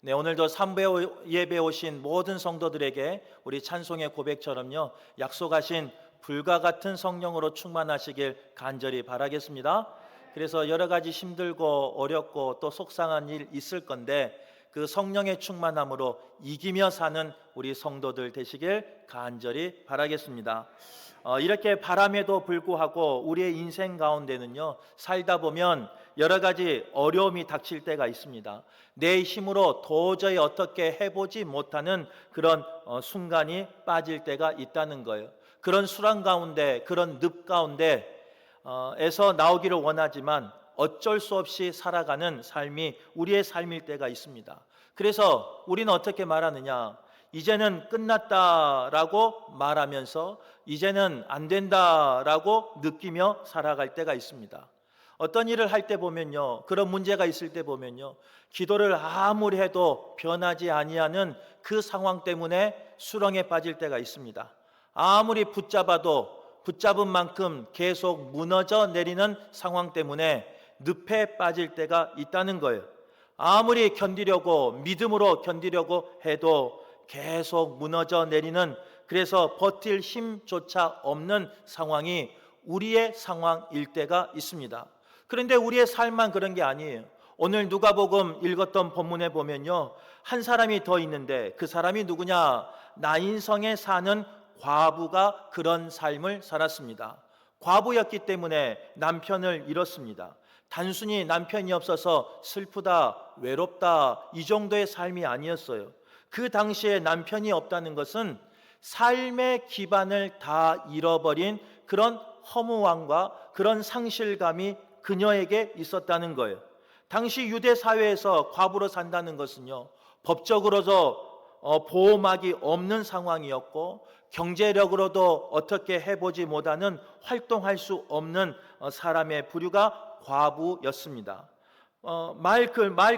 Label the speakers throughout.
Speaker 1: 네, 오늘도 3부 예배 오신 모든 성도들에게 우리 찬송의 고백처럼요, 약속하신 불과 같은 성령으로 충만하시길 간절히 바라겠습니다. 그래서 여러 가지 힘들고 어렵고 또 속상한 일 있을 건데 그 성령의 충만함으로 이기며 사는 우리 성도들 되시길 간절히 바라겠습니다. 이렇게 바람에도 불구하고 우리의 인생 가운데는요, 살다 보면 여러 가지 어려움이 닥칠 때가 있습니다. 내 힘으로 도저히 어떻게 해보지 못하는 그런 순간이 빠질 때가 있다는 거예요. 그런 수란 가운데, 그런 늪 가운데 에서 나오기를 원하지만 어쩔 수 없이 살아가는 삶이 우리의 삶일 때가 있습니다. 그래서 우리는 어떻게 말하느냐? 이제는 끝났다라고 말하면서 이제는 안 된다라고 느끼며 살아갈 때가 있습니다. 어떤 일을 할 때 보면요, 그런 문제가 있을 때 보면요, 기도를 아무리 해도 변하지 아니하는 그 상황 때문에 수렁에 빠질 때가 있습니다. 아무리 붙잡아도 붙잡은 만큼 계속 무너져 내리는 상황 때문에 늪에 빠질 때가 있다는 거예요. 아무리 견디려고 믿음으로 견디려고 해도 계속 무너져 내리는, 그래서 버틸 힘조차 없는 상황이 우리의 상황일 때가 있습니다. 그런데 우리의 삶만 그런 게 아니에요. 오늘 누가복음 읽었던 본문에 보면요, 한 사람이 더 있는데 그 사람이 누구냐? 나인성에 사는 과부가 그런 삶을 살았습니다. 과부였기 때문에 남편을 잃었습니다. 단순히 남편이 없어서 슬프다, 외롭다 이 정도의 삶이 아니었어요. 그 당시에 남편이 없다는 것은 삶의 기반을 다 잃어버린 그런 허무함과 그런 상실감이 그녀에게 있었다는 거예요. 당시 유대 사회에서 과부로 산다는 것은요, 법적으로도 보호막이 없는 상황이었고 경제력으로도 어떻게 해보지 못하는, 활동할 수 없는 사람의 부류가 과부였습니다. 말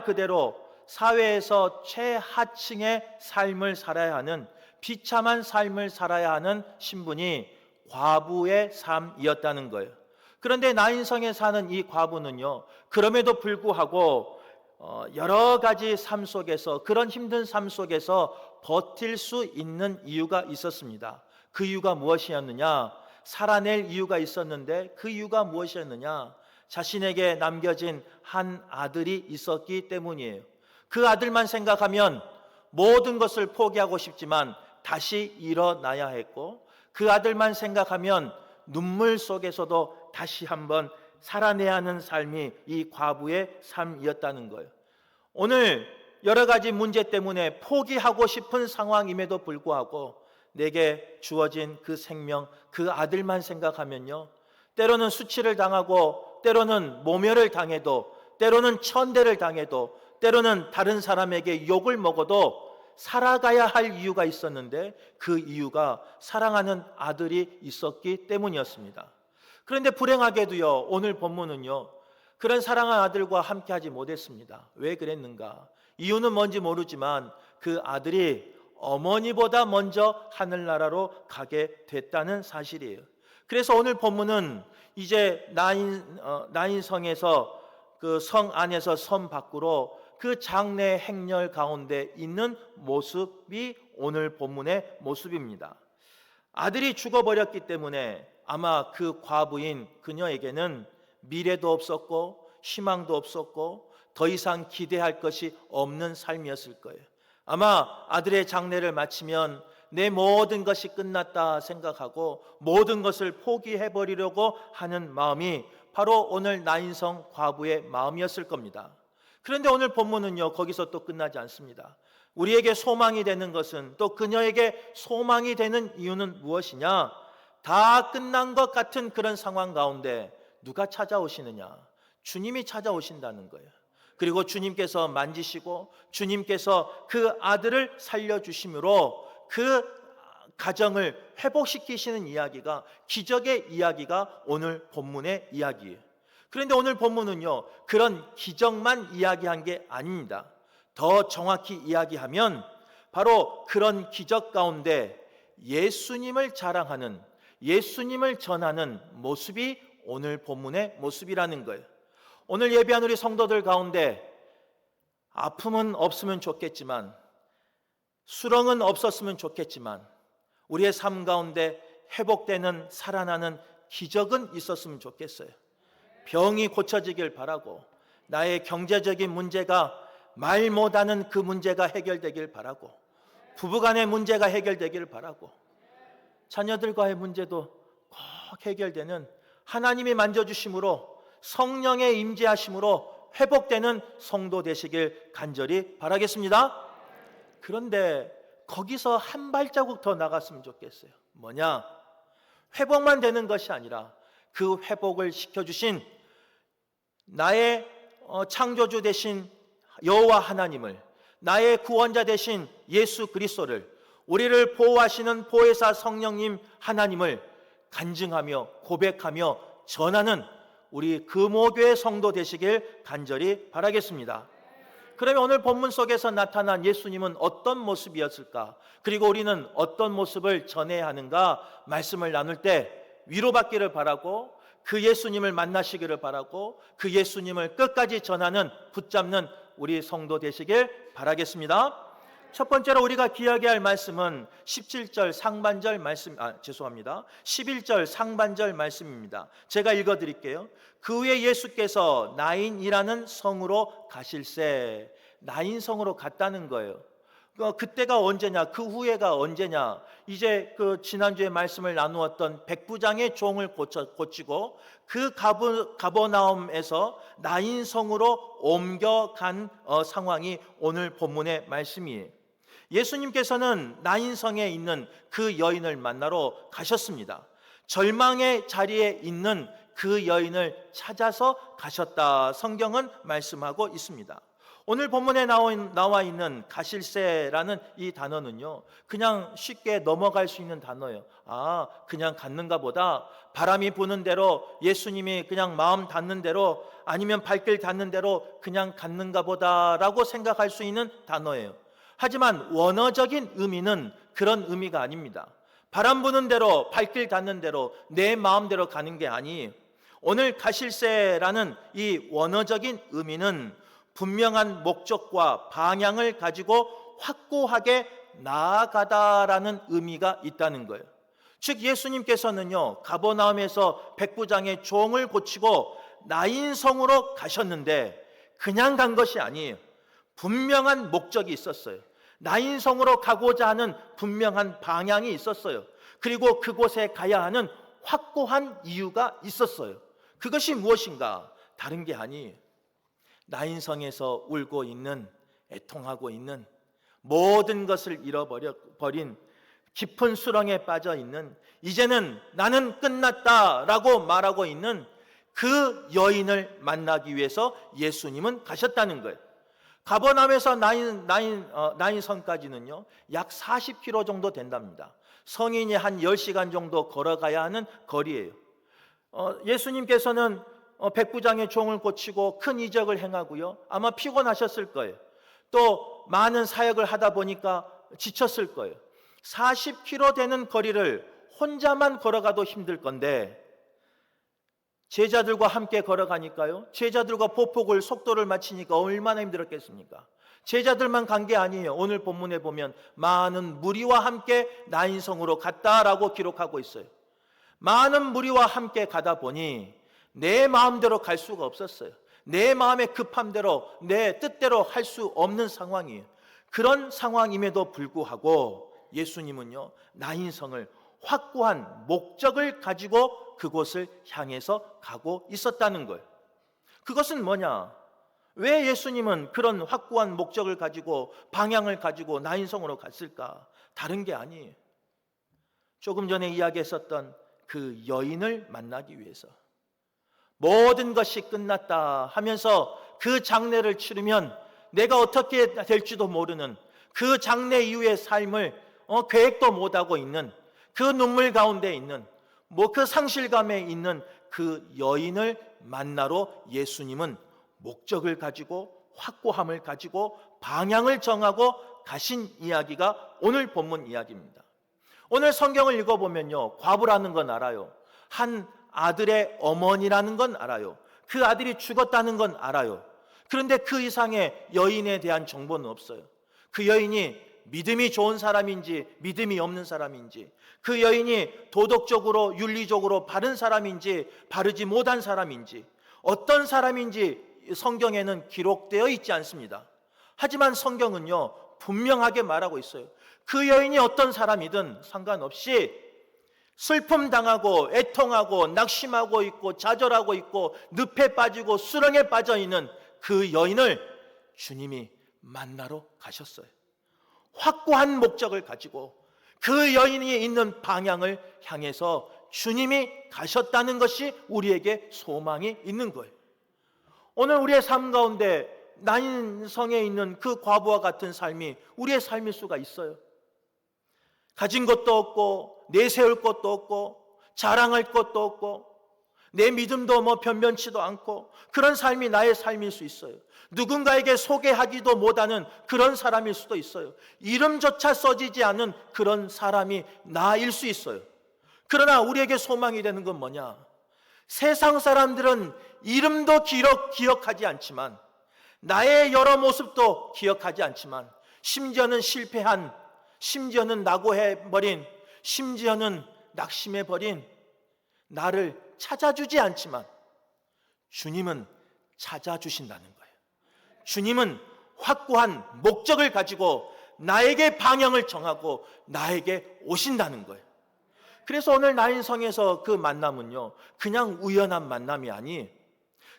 Speaker 1: 그대로 사회에서 최하층의 삶을 살아야 하는, 비참한 삶을 살아야 하는 신분이 과부의 삶이었다는 거예요. 그런데 나인성에 사는 이 과부는요, 그럼에도 불구하고 여러 가지 삶 속에서, 그런 힘든 삶 속에서 버틸 수 있는 이유가 있었습니다. 그 이유가 무엇이었느냐? 살아낼 이유가 있었는데 그 이유가 무엇이었느냐? 자신에게 남겨진 한 아들이 있었기 때문이에요. 그 아들만 생각하면 모든 것을 포기하고 싶지만 다시 일어나야 했고, 그 아들만 생각하면 눈물 속에서도 다시 한번 살아내야 하는 삶이 이 과부의 삶이었다는 거예요. 오늘 여러 가지 문제 때문에 포기하고 싶은 상황임에도 불구하고 내게 주어진 그 생명, 그 아들만 생각하면요, 때로는 수치를 당하고, 때로는 모멸을 당해도, 때로는 천대를 당해도, 때로는 다른 사람에게 욕을 먹어도 살아가야 할 이유가 있었는데 그 이유가 사랑하는 아들이 있었기 때문이었습니다. 그런데 불행하게도요, 오늘 본문은요, 그런 사랑하는 아들과 함께하지 못했습니다. 왜 그랬는가? 이유는 뭔지 모르지만 그 아들이 어머니보다 먼저 하늘나라로 가게 됐다는 사실이에요. 그래서 오늘 본문은 이제 나인성에서, 그 성 안에서 성 밖으로 그 장래 행렬 가운데 있는 모습이 오늘 본문의 모습입니다. 아들이 죽어버렸기 때문에 아마 그 과부인 그녀에게는 미래도 없었고 희망도 없었고 더 이상 기대할 것이 없는 삶이었을 거예요. 아마 아들의 장례를 마치면 내 모든 것이 끝났다 생각하고 모든 것을 포기해버리려고 하는 마음이 바로 오늘 나인성 과부의 마음이었을 겁니다. 그런데 오늘 본문은요, 거기서 또 끝나지 않습니다. 우리에게 소망이 되는 것은, 또 그녀에게 소망이 되는 이유는 무엇이냐? 다 끝난 것 같은 그런 상황 가운데 누가 찾아오시느냐? 주님이 찾아오신다는 거예요. 그리고 주님께서 만지시고 주님께서 그 아들을 살려주심으로 그 가정을 회복시키시는 이야기가, 기적의 이야기가 오늘 본문의 이야기예요. 그런데 오늘 본문은요, 그런 기적만 이야기한 게 아닙니다. 더 정확히 이야기하면 바로 그런 기적 가운데 예수님을 자랑하는, 예수님을 전하는 모습이 오늘 본문의 모습이라는 거예요. 오늘 예배한 우리 성도들 가운데 아픔은 없으면 좋겠지만, 수렁은 없었으면 좋겠지만, 우리의 삶 가운데 회복되는 살아나는 기적은 있었으면 좋겠어요. 병이 고쳐지길 바라고, 나의 경제적인 문제가 말 못하는 그 문제가 해결되길 바라고, 부부간의 문제가 해결되길 바라고, 자녀들과의 문제도 꼭 해결되는 하나님이 만져주심으로, 성령의 임재하심으로 회복되는 성도 되시길 간절히 바라겠습니다. 그런데 거기서 한 발자국 더 나갔으면 좋겠어요. 뭐냐? 회복만 되는 것이 아니라 그 회복을 시켜주신 나의 창조주 되신 여호와 하나님을, 나의 구원자 되신 예수 그리스도를, 우리를 보호하시는 보혜사 성령님 하나님을 간증하며 고백하며 전하는 우리 금오교회 성도 되시길 간절히 바라겠습니다. 그러면 오늘 본문 속에서 나타난 예수님은 어떤 모습이었을까? 그리고 우리는 어떤 모습을 전해야 하는가? 말씀을 나눌 때 위로받기를 바라고, 그 예수님을 만나시기를 바라고, 그 예수님을 끝까지 전하는, 붙잡는 우리 성도 되시길 바라겠습니다. 첫 번째로 우리가 기억해야 할 말씀은 17절 상반절 말씀, 11절 상반절 말씀입니다. 제가 읽어드릴게요. 그 후에 예수께서 나인이라는 성으로 가실새. 나인성으로 갔다는 거예요. 그때가 언제냐? 그 후에가 언제냐? 이제 그 지난주에 말씀을 나누었던 백부장의 종을 고치고 그 가버나움에서 나인성으로 옮겨간 상황이 오늘 본문의 말씀이에요. 예수님께서는 나인성에 있는 그 여인을 만나러 가셨습니다. 절망의 자리에 있는 그 여인을 찾아서 가셨다, 성경은 말씀하고 있습니다. 오늘 본문에 나와 있는 가실새라는 이 단어는요, 그냥 쉽게 넘어갈 수 있는 단어예요. 그냥 갔는가 보다, 바람이 부는 대로, 예수님이 그냥 마음 닿는 대로, 아니면 발길 닿는 대로 그냥 갔는가 보다라고 생각할 수 있는 단어예요. 하지만 원어적인 의미는 그런 의미가 아닙니다. 바람 부는 대로, 발길 닿는 대로, 내 마음대로 가는 게 아니, 오늘 가실새라는 이 원어적인 의미는 분명한 목적과 방향을 가지고 확고하게 나아가다라는 의미가 있다는 거예요. 즉 예수님께서는요, 가버나움에서 백부장의 종을 고치고 나인성으로 가셨는데 그냥 간 것이 아니에요. 분명한 목적이 있었어요. 나인성으로 가고자 하는 분명한 방향이 있었어요. 그리고 그곳에 가야 하는 확고한 이유가 있었어요. 그것이 무엇인가? 다른 게 아니에요. 나인성에서 울고 있는, 애통하고 있는, 모든 것을 잃어버린 깊은 수렁에 빠져 있는, 이제는 나는 끝났다라고 말하고 있는 그 여인을 만나기 위해서 예수님은 가셨다는 거예요. 가버나움에서 나인성까지는요 약 40km 정도 된답니다. 성인이 한 10시간 정도 걸어가야 하는 거리예요. 예수님께서는 백부장의 종을 고치고 큰 이적을 행하고요, 아마 피곤하셨을 거예요. 또 많은 사역을 하다 보니까 지쳤을 거예요. 40km 되는 거리를 혼자만 걸어가도 힘들 건데 제자들과 함께 걸어가니까요, 제자들과 보폭을, 속도를 맞추니까 얼마나 힘들었겠습니까? 제자들만 간 게 아니에요. 오늘 본문에 보면 많은 무리와 함께 나인성으로 갔다라고 기록하고 있어요. 많은 무리와 함께 가다 보니 내 마음대로 갈 수가 없었어요. 내 마음의 급함 대로, 내 뜻대로 할 수 없는 상황이에요. 그런 상황임에도 불구하고 예수님은요, 나인성을 확고한 목적을 가지고 그곳을 향해서 가고 있었다는 거예요. 그것은 뭐냐? 왜 예수님은 그런 확고한 목적을 가지고, 방향을 가지고 나인성으로 갔을까? 다른 게 아니에요. 조금 전에 이야기했었던 그 여인을 만나기 위해서. 모든 것이 끝났다 하면서 그 장례를 치르면 내가 어떻게 될지도 모르는, 그 장례 이후의 삶을 계획도 못하고 있는, 그 눈물 가운데 있는, 그 상실감에 있는 그 여인을 만나러 예수님은 목적을 가지고, 확고함을 가지고, 방향을 정하고 가신 이야기가 오늘 본문 이야기입니다. 오늘 성경을 읽어보면요, 과부라는 건 알아요. 한 아들의 어머니라는 건 알아요. 그 아들이 죽었다는 건 알아요. 그런데 그 이상의 여인에 대한 정보는 없어요. 그 여인이 믿음이 좋은 사람인지 믿음이 없는 사람인지, 그 여인이 도덕적으로 윤리적으로 바른 사람인지 바르지 못한 사람인지, 어떤 사람인지 성경에는 기록되어 있지 않습니다. 하지만 성경은요 분명하게 말하고 있어요. 그 여인이 어떤 사람이든 상관없이 슬픔 당하고 애통하고 낙심하고 있고 좌절하고 있고 늪에 빠지고 수렁에 빠져 있는 그 여인을 주님이 만나러 가셨어요. 확고한 목적을 가지고 그 여인이 있는 방향을 향해서 주님이 가셨다는 것이 우리에게 소망이 있는 거예요. 오늘 우리의 삶 가운데 나인성에 있는 그 과부와 같은 삶이 우리의 삶일 수가 있어요. 가진 것도 없고 내세울 것도 없고 자랑할 것도 없고 내 믿음도 변변치도 않고 그런 삶이 나의 삶일 수 있어요. 누군가에게 소개하지도 못하는 그런 사람일 수도 있어요. 이름조차 써지지 않은 그런 사람이 나일 수 있어요. 그러나 우리에게 소망이 되는 건 뭐냐? 세상 사람들은 이름도 기억하지 않지만, 나의 여러 모습도 기억하지 않지만, 심지어는 실패한, 심지어는 낙오해버린, 심지어는 낙심해버린 나를 찾아주지 않지만 주님은 찾아주신다는 거예요. 주님은 확고한 목적을 가지고 나에게 방향을 정하고 나에게 오신다는 거예요. 그래서 오늘 나인성에서 그 만남은요 그냥 우연한 만남이 아니,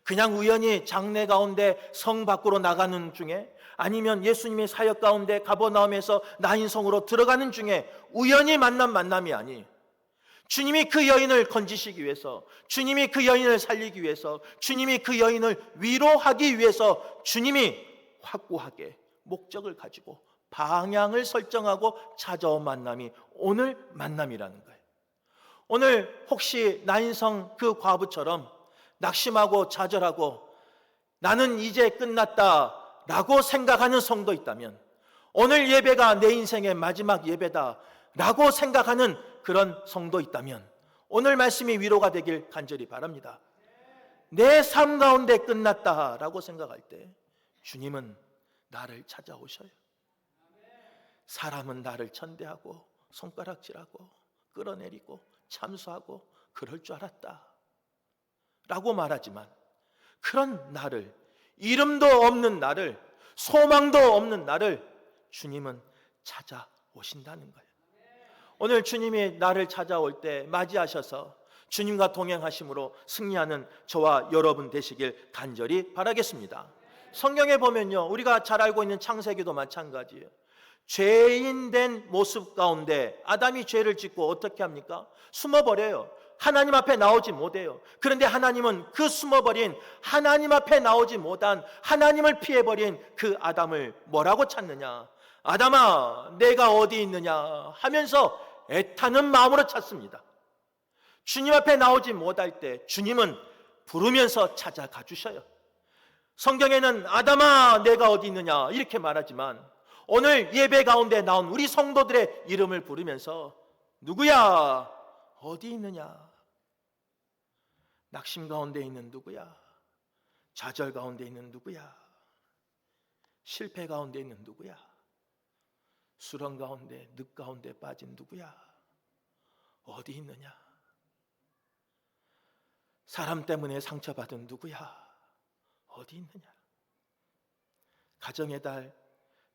Speaker 1: 그냥 우연히 장례 가운데 성 밖으로 나가는 중에, 아니면 예수님의 사역 가운데 가버나움에서 나인성으로 들어가는 중에 우연히 만난 만남이 아니, 주님이 그 여인을 건지시기 위해서, 주님이 그 여인을 살리기 위해서, 주님이 그 여인을 위로하기 위해서 주님이 확고하게 목적을 가지고 방향을 설정하고 찾아온 만남이 오늘 만남이라는 거예요. 오늘 혹시 나인성 그 과부처럼 낙심하고 좌절하고 나는 이제 끝났다 라고 생각하는 성도 있다면, 오늘 예배가 내 인생의 마지막 예배다 라고 생각하는 그런 성도 있다면 오늘 말씀이 위로가 되길 간절히 바랍니다. 내 삶 가운데 끝났다 라고 생각할 때 주님은 나를 찾아오셔요. 사람은 나를 천대하고 손가락질하고 끌어내리고 참수하고 그럴 줄 알았다 라고 말하지만, 그런 나를, 이름도 없는 나를, 소망도 없는 나를 주님은 찾아오신다는 거예요. 오늘 주님이 나를 찾아올 때 맞이하셔서 주님과 동행하심으로 승리하는 저와 여러분 되시길 간절히 바라겠습니다. 성경에 보면요 우리가 잘 알고 있는 창세기도 마찬가지예요. 죄인 된 모습 가운데 아담이 죄를 짓고 어떻게 합니까? 숨어버려요. 하나님 앞에 나오지 못해요. 그런데 하나님은 그 숨어버린, 하나님 앞에 나오지 못한, 하나님을 피해버린 그 아담을 뭐라고 찾느냐? 아담아 내가 어디 있느냐 하면서 애타는 마음으로 찾습니다. 주님 앞에 나오지 못할 때 주님은 부르면서 찾아가 주셔요. 성경에는 아담아 내가 어디 있느냐 이렇게 말하지만, 오늘 예배 가운데 나온 우리 성도들의 이름을 부르면서 누구야? 어디 있느냐? 낙심 가운데 있는 누구야? 좌절 가운데 있는 누구야? 실패 가운데 있는 누구야? 수렁 가운데, 늪 가운데 빠진 누구야? 어디 있느냐? 사람 때문에 상처받은 누구야? 어디 있느냐? 가정의 달,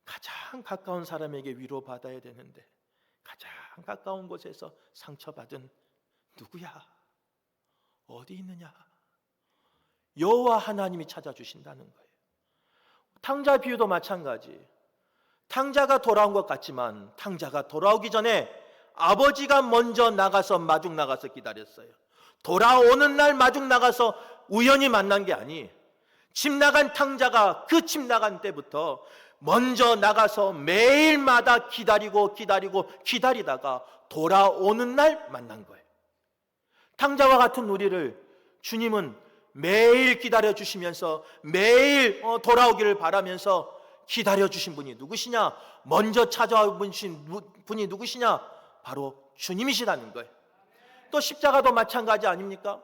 Speaker 1: 가장 가까운 사람에게 위로받아야 되는데 가장 가까운 곳에서 상처받은 누구야? 어디 있느냐? 여호와 하나님이 찾아주신다는 거예요. 탕자 비유도 마찬가지. 탕자가 돌아온 것 같지만 탕자가 돌아오기 전에 아버지가 먼저 나가서 마중 나가서 기다렸어요. 돌아오는 날 마중 나가서 우연히 만난 게 아니, 집 나간 탕자가 그 집 나간 때부터 먼저 나가서 매일마다 기다리다가 돌아오는 날 만난 거예요. 탕자와 같은 우리를 주님은 매일 기다려주시면서 매일 돌아오기를 바라면서 기다려주신 분이 누구시냐? 먼저 찾아와 주신 분이 누구시냐? 바로 주님이시라는 거예요. 또 십자가도 마찬가지 아닙니까?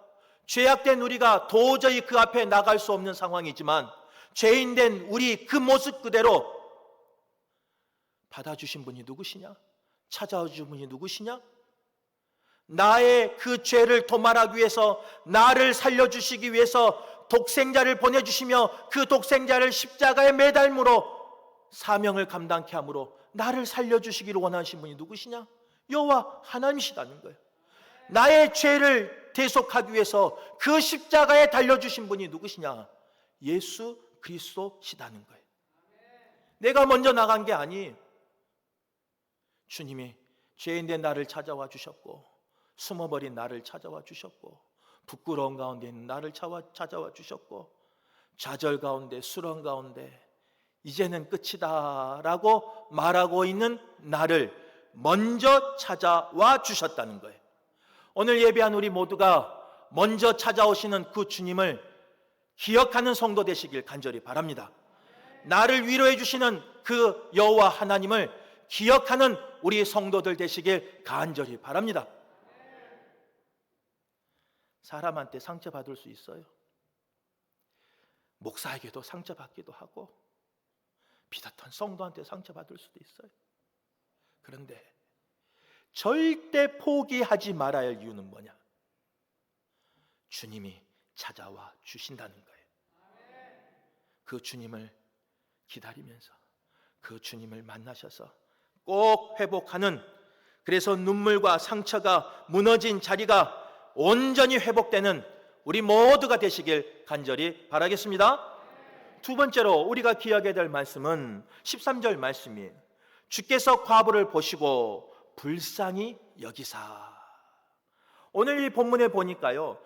Speaker 1: 죄악된 우리가 도저히 그 앞에 나갈 수 없는 상황이지만 죄인된 우리 그 모습 그대로 받아주신 분이 누구시냐? 찾아와 주신 분이 누구시냐? 나의 그 죄를 도말하기 위해서, 나를 살려주시기 위해서 독생자를 보내주시며 그 독생자를 십자가에 매달므로 사명을 감당케 함으로 나를 살려주시기를 원하신 분이 누구시냐? 여호와 하나님이시다는 거예요. 나의 죄를 대속하기 위해서 그 십자가에 달려주신 분이 누구시냐? 예수 그리스도시다는 거예요. 내가 먼저 나간 게 아니에요. 주님이 죄인된 나를 찾아와 주셨고, 숨어버린 나를 찾아와 주셨고, 부끄러운 가운데 있는 나를 찾아와 주셨고, 좌절 가운데, 수렁 가운데 이제는 끝이다 라고 말하고 있는 나를 먼저 찾아와 주셨다는 거예요. 오늘 예배한 우리 모두가 먼저 찾아오시는 그 주님을 기억하는 성도 되시길 간절히 바랍니다. 나를 위로해 주시는 그 여호와 하나님을 기억하는 우리 성도들 되시길 간절히 바랍니다. 사람한테 상처받을 수 있어요. 목사에게도 상처받기도 하고, 비슷한 성도한테 상처받을 수도 있어요. 그런데 절대 포기하지 말아야 할 이유는 뭐냐? 주님이 찾아와 주신다는 거예요. 그 주님을 기다리면서 그 주님을 만나셔서 꼭 회복하는, 그래서 눈물과 상처가 무너진 자리가 온전히 회복되는 우리 모두가 되시길 간절히 바라겠습니다. 두 번째로 우리가 기억해야 될 말씀은 13절 말씀이에요. 주께서 과부를 보시고 불쌍히 여기사. 오늘 이 본문에 보니까요,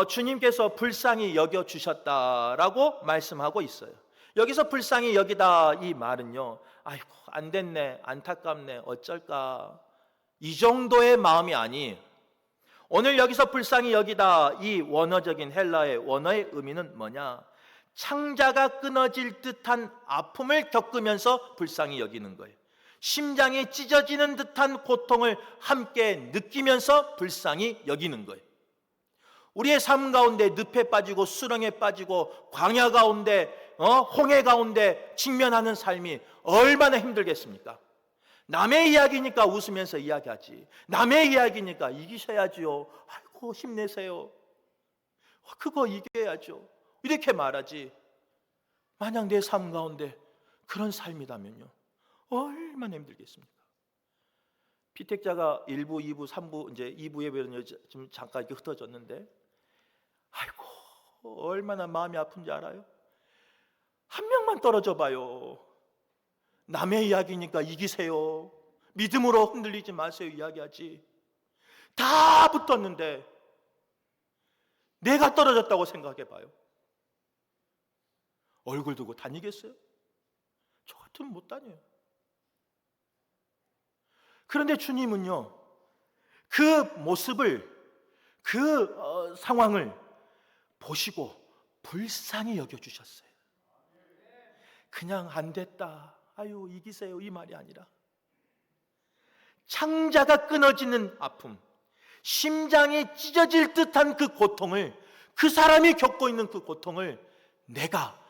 Speaker 1: 주님께서 불쌍히 여겨주셨다라고 말씀하고 있어요. 여기서 불쌍히 여기다 이 말은요, 아이고 안 됐네, 안타깝네, 어쩔까, 이 정도의 마음이 아니, 오늘 여기서 불쌍히 여기다 이 원어적인 헬라의 원어의 의미는 뭐냐? 창자가 끊어질 듯한 아픔을 겪으면서 불쌍히 여기는 거예요. 심장이 찢어지는 듯한 고통을 함께 느끼면서 불쌍히 여기는 거예요. 우리의 삶 가운데 늪에 빠지고 수렁에 빠지고 광야 가운데 홍해 가운데 직면하는 삶이 얼마나 힘들겠습니까? 남의 이야기니까 웃으면서 이야기하지, 남의 이야기니까 이기셔야지요, 아이고 힘내세요, 그거 이겨야죠, 이렇게 말하지. 만약 내 삶 가운데 그런 삶이라면요, 얼마나 힘들겠습니까? 피택자가 1부, 2부, 3부, 이제 2부 예배는 지금 잠깐 이렇게 흩어졌는데, 아이고 얼마나 마음이 아픈지 알아요? 한 명만 떨어져 봐요. 남의 이야기니까 이기세요, 믿음으로 흔들리지 마세요 이야기하지. 다 붙었는데 내가 떨어졌다고 생각해 봐요. 얼굴 두고 다니겠어요? 저 같으면 못 다녀요. 그런데 주님은요, 그 모습을, 그 상황을 보시고 불쌍히 여겨주셨어요. 그냥 안 됐다, 아유 이기세요 이 말이 아니라, 창자가 끊어지는 아픔, 심장이 찢어질 듯한 그 고통을, 그 사람이 겪고 있는 그 고통을 내가,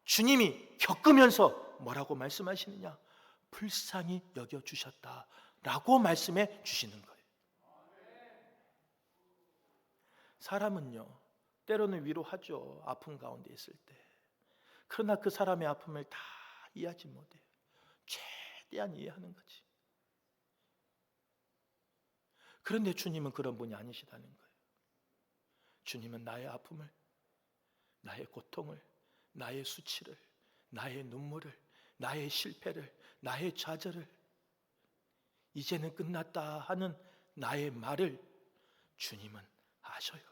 Speaker 1: 주님이 겪으면서 뭐라고 말씀하시느냐? 불쌍히 여겨주셨다라고 말씀해 주시는 거예요. 사람은요, 때로는 위로하죠, 아픔 가운데 있을 때. 그러나 그 사람의 아픔을 다 이해하지 못해요. 최대한 이해하는 거지. 그런데 주님은 그런 분이 아니시다는 거예요. 주님은 나의 아픔을, 나의 고통을, 나의 수치를, 나의 눈물을, 나의 실패를, 나의 좌절을, 이제는 끝났다 하는 나의 말을 주님은 아셔요.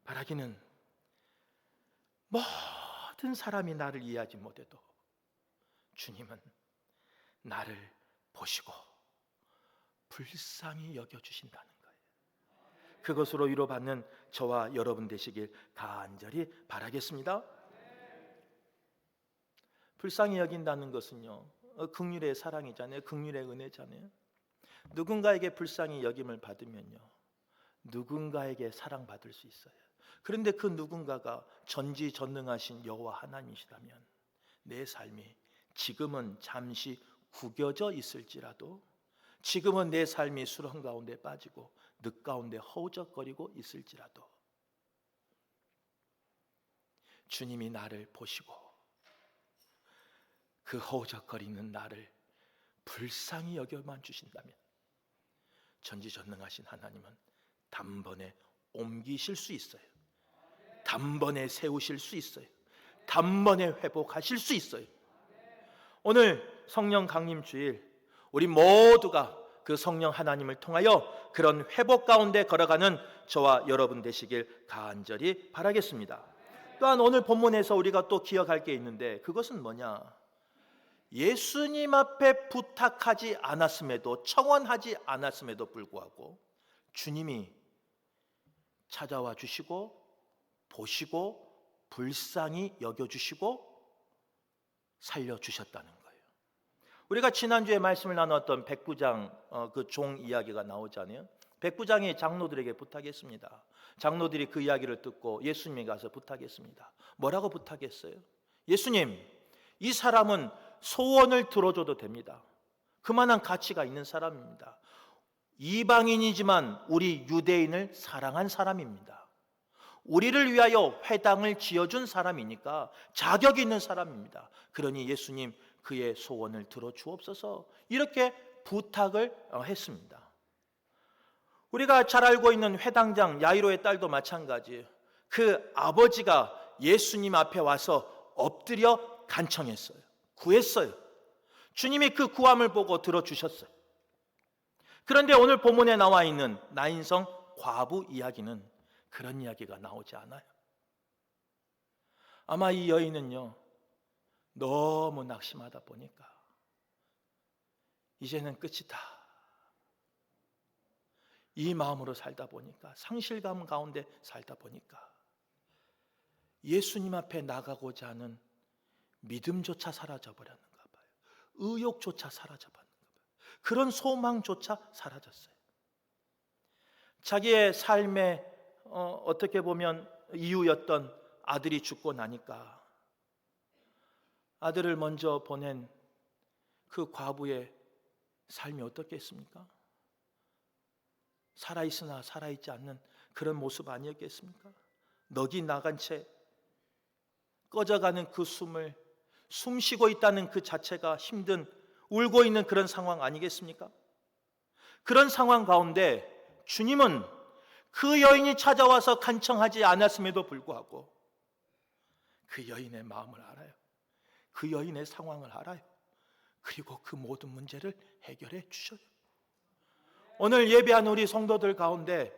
Speaker 1: 바라기는 모든 사람이 나를 이해하지 못해도 주님은 나를 보시고 불쌍히 여겨주신다는 거예요. 그것으로 위로받는 저와 여러분 되시길 간절히 바라겠습니다. 불쌍히 여긴다는 것은요, 긍휼의 사랑이잖아요. 긍휼의 은혜잖아요. 누군가에게 불쌍히 여김을 받으면요, 누군가에게 사랑받을 수 있어요. 그런데 그 누군가가 전지전능하신 여호와 하나님이시라면 내 삶이 지금은 잠시 구겨져 있을지라도, 지금은 내 삶이 수렁 가운데 빠지고 늪 가운데 허우적거리고 있을지라도 주님이 나를 보시고 그 허우적거리는 나를 불쌍히 여겨만 주신다면 전지전능하신 하나님은 단번에 옮기실 수 있어요. 단번에 세우실 수 있어요. 단번에 회복하실 수 있어요. 오늘 성령 강림 주일 우리 모두가 그 성령 하나님을 통하여 그런 회복 가운데 걸어가는 저와 여러분 되시길 간절히 바라겠습니다. 또한 오늘 본문에서 우리가 또 기억할 게 있는데, 그것은 뭐냐? 예수님 앞에 부탁하지 않았음에도, 청원하지 않았음에도 불구하고 주님이 찾아와 주시고 보시고 불쌍히 여겨주시고 살려주셨다는 거예요. 우리가 지난주에 말씀을 나눴던 백부장 그 종 이야기가 나오잖아요. 백부장이 장로들에게 부탁했습니다. 장로들이 그 이야기를 듣고 예수님에 가서 부탁했습니다. 뭐라고 부탁했어요? 예수님, 이 사람은 소원을 들어줘도 됩니다. 그만한 가치가 있는 사람입니다. 이방인이지만 우리 유대인을 사랑한 사람입니다. 우리를 위하여 회당을 지어준 사람이니까 자격이 있는 사람입니다. 그러니 예수님, 그의 소원을 들어주옵소서, 이렇게 부탁을 했습니다. 우리가 잘 알고 있는 회당장 야이로의 딸도 마찬가지예요. 그 아버지가 예수님 앞에 와서 엎드려 간청했어요. 구했어요. 주님이 그 구함을 보고 들어주셨어요. 그런데 오늘 본문에 나와 있는 나인성 과부 이야기는 그런 이야기가 나오지 않아요. 아마 이 여인은요, 너무 낙심하다 보니까 이제는 끝이다, 이 마음으로 살다 보니까, 상실감 가운데 살다 보니까 예수님 앞에 나가고자 하는 믿음조차 사라져버렸는가 봐요. 의욕조차 사라져버렸는가 봐요. 그런 소망조차 사라졌어요. 자기의 삶의 어떻게 보면 이유였던 아들이 죽고 나니까 아들을 먼저 보낸 그 과부의 삶이 어떻겠습니까? 살아있으나 살아있지 않는 그런 모습 아니었겠습니까? 넋이 나간 채 꺼져가는 그 숨을 숨쉬고 있다는 그 자체가 힘든, 울고 있는 그런 상황 아니겠습니까? 그런 상황 가운데 주님은 그 여인이 찾아와서 간청하지 않았음에도 불구하고 그 여인의 마음을 알아요. 그 여인의 상황을 알아요. 그리고 그 모든 문제를 해결해 주셔요. 오늘 예배하는 우리 성도들 가운데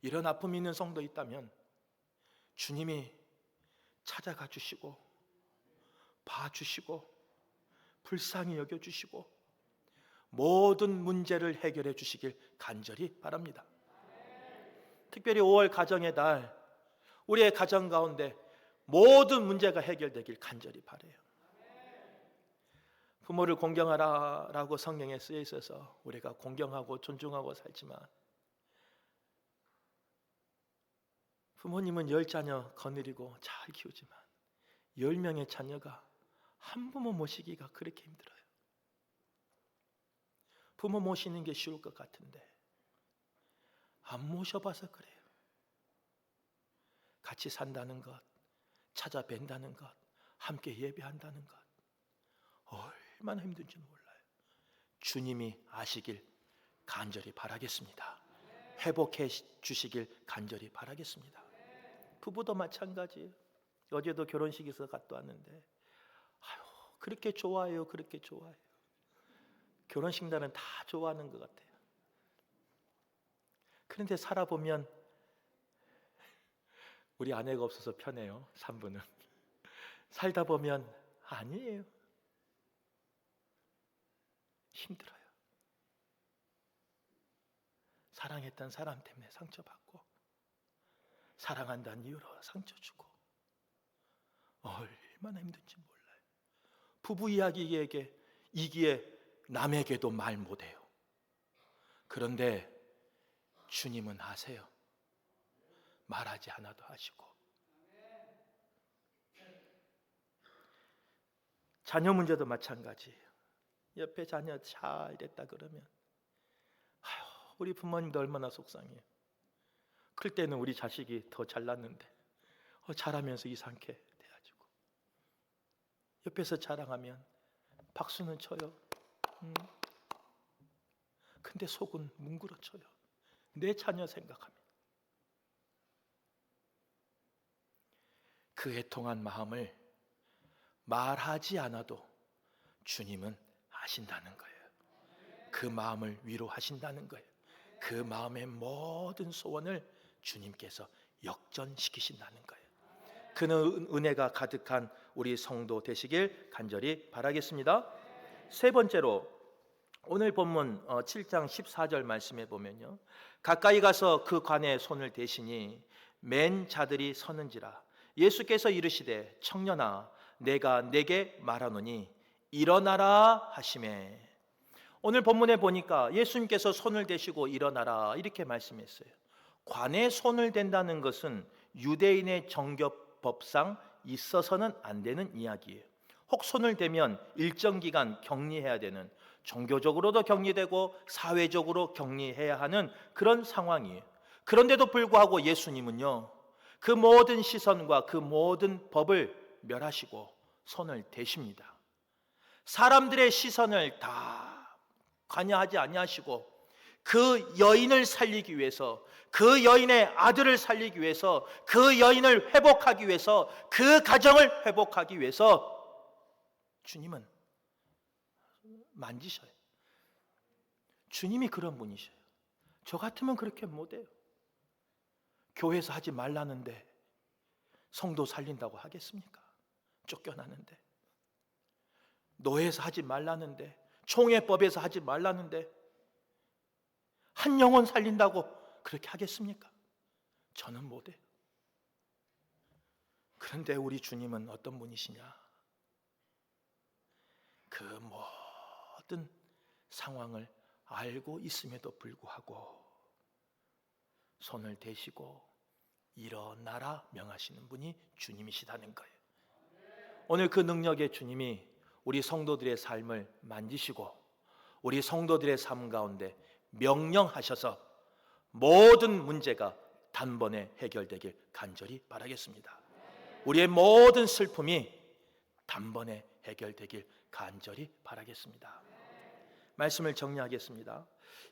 Speaker 1: 이런 아픔이 있는 성도 있다면 주님이 찾아가 주시고 봐주시고 불쌍히 여겨주시고 모든 문제를 해결해 주시길 간절히 바랍니다. 특별히 5월 가정의 달, 우리의 가정 가운데 모든 문제가 해결되길 간절히 바라요. 부모를 공경하라라고 성경에 쓰여 있어서 우리가 공경하고 존중하고 살지만, 부모님은 10자녀 거느리고 잘 키우지만 10명의 자녀가 한 부모 모시기가 그렇게 힘들어요. 부모 모시는 게 쉬울 것 같은데 안 모셔봐서 그래요. 같이 산다는 것, 찾아뵌다는 것, 함께 예배한다는 것, 얼마나 힘든지 몰라요. 주님이 아시길 간절히 바라겠습니다. 회복해 주시길 간절히 바라겠습니다. 부부도 마찬가지예요. 어제도 결혼식에서 갔다 왔는데 아유, 그렇게 좋아해요. 그렇게 좋아해요. 결혼식 날은 다 좋아하는 것 같아요. 그런데 살아보면 우리 아내가 없어서 편해요. 3분은 살다 보면 아니에요. 힘들어요. 사랑했던 사람 때문에 상처받고, 사랑한다는 이유로 상처 주고, 얼마나 힘든지 몰라요. 부부 이야기에게 이기에 남에게도 말 못해요. 그런데 주님은 아세요. 말하지 않아도 하시고, 자녀 문제도 마찬가지예요. 옆에 자녀 잘 이랬다 그러면 아휴, 우리 부모님도 얼마나 속상해요. 클 때는 우리 자식이 더 잘났는데 자라면서 이상하게 돼가지고 옆에서 자랑하면 박수는 쳐요. 근데 속은 뭉그러져요. 내 자녀 생각하면. 그 애통한 마음을 말하지 않아도 주님은 아신다는 거예요. 그 마음을 위로하신다는 거예요. 그 마음의 모든 소원을 주님께서 역전시키신다는 거예요. 그 은혜가 가득한 우리 성도 되시길 간절히 바라겠습니다. 세 번째로 오늘 본문 7장 14절 말씀에 보면요, 가까이 가서 그 관에 손을 대시니 맨 자들이 서는지라. 예수께서 이르시되 청년아 내가 내게 말하노니 일어나라 하시매. 오늘 본문에 보니까 예수님께서 손을 대시고 일어나라 이렇게 말씀했어요. 관에 손을 댄다는 것은 유대인의 정교법상 있어서는 안 되는 이야기예요. 혹 손을 대면 일정 기간 격리해야 되는, 종교적으로도 격리되고 사회적으로 격리해야 하는 그런 상황이에요. 그런데도 불구하고 예수님은요, 그 모든 시선과 그 모든 법을 멸하시고 손을 대십니다. 사람들의 시선을 다 관여하지 아니하시고 그 여인을 살리기 위해서, 그 여인의 아들을 살리기 위해서, 그 여인을 회복하기 위해서, 그 가정을 회복하기 위해서 주님은 만지셔요. 주님이 그런 분이셔요. 저 같으면 그렇게 못해요. 교회에서 하지 말라는데 성도 살린다고 하겠습니까? 쫓겨나는데. 노예에서 하지 말라는데, 총회법에서 하지 말라는데 한 영혼 살린다고 그렇게 하겠습니까? 저는 못해요. 그런데 우리 주님은 어떤 분이시냐? 그 모든 상황을 알고 있음에도 불구하고 손을 대시고 일어나라 명하시는 분이 주님이시다는 거예요. 오늘 그 능력의 주님이 우리 성도들의 삶을 만지시고 우리 성도들의 삶 가운데 명령하셔서 모든 문제가 단번에 해결되길 간절히 바라겠습니다. 우리의 모든 슬픔이 단번에 해결되길 간절히 바라겠습니다. 말씀을 정리하겠습니다.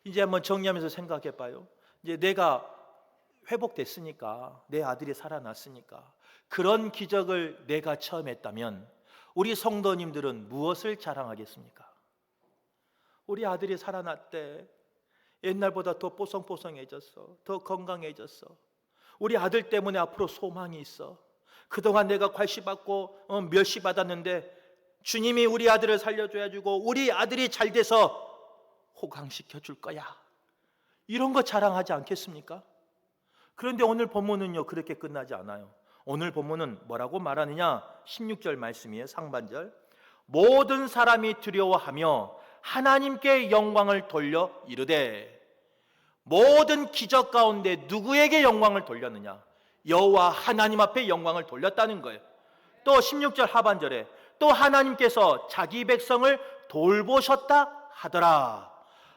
Speaker 1: 이제 한번 정리하면서 생각해 봐요. 이제 내가 회복됐으니까, 내 아들이 살아났으니까, 그런 기적을 내가 처음 했다면 우리 성도님들은 무엇을 자랑하겠습니까? 우리 아들이 살아났대. 옛날보다 더 뽀송뽀송해졌어. 더 건강해졌어. 우리 아들 때문에 앞으로 소망이 있어. 그동안 내가 괄시받고 멸시받았는데 주님이 우리 아들을 살려줘야지고 우리 아들이 잘 돼서 호강시켜 줄 거야. 이런 거 자랑하지 않겠습니까? 그런데 오늘 본문은요, 그렇게 끝나지 않아요. 오늘 본문은 뭐라고 말하느냐? 16절 말씀이에요. 상반절. 모든 사람이 두려워하며 하나님께 영광을 돌려 이르되. 모든 기적 가운데 누구에게 영광을 돌렸느냐? 여호와 하나님 앞에 영광을 돌렸다는 거예요. 또 16절 하반절에 또 하나님께서 자기 백성을 돌보셨다 하더라.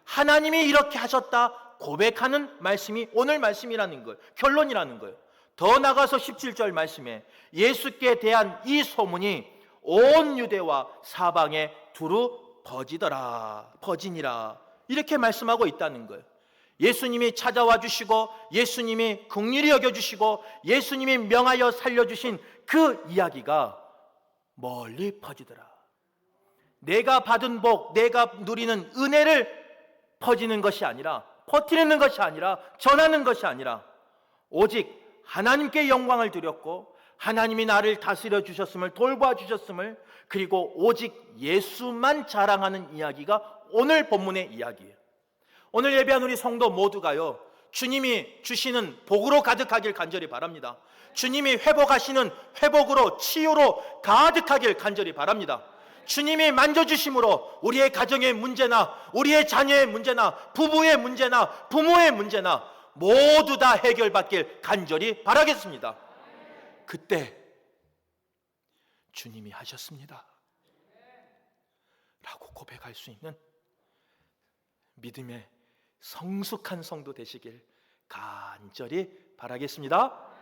Speaker 1: 하나님이 이렇게 하셨다 고백하는 말씀이 오늘 말씀이라는 거예요. 결론이라는 거예요. 더 나가서 17절 말씀에 예수께 대한 이 소문이 온 유대와 사방에 두루 퍼지니라. 이렇게 말씀하고 있다는 거예요. 예수님이 찾아와 주시고 예수님이 긍휼히 여겨주시고 예수님이 명하여 살려주신 그 이야기가 멀리 퍼지더라. 내가 받은 복, 내가 누리는 은혜를 퍼지는 것이 아니라, 퍼뜨리는 것이 아니라, 전하는 것이 아니라 오직 하나님께 영광을 드렸고 하나님이 나를 다스려 주셨음을, 돌봐 주셨음을, 그리고 오직 예수만 자랑하는 이야기가 오늘 본문의 이야기예요. 오늘 예배한 우리 성도 모두가요, 주님이 주시는 복으로 가득하길 간절히 바랍니다. 주님이 회복하시는 회복으로, 치유로 가득하길 간절히 바랍니다. 주님이 만져주심으로 우리의 가정의 문제나 우리의 자녀의 문제나 부부의 문제나 부모의 문제나 모두 다 해결받길 간절히 바라겠습니다. 그때 주님이 하셨습니다 라고 고백할 수 있는 믿음의 성숙한 성도 되시길 간절히 바라겠습니다.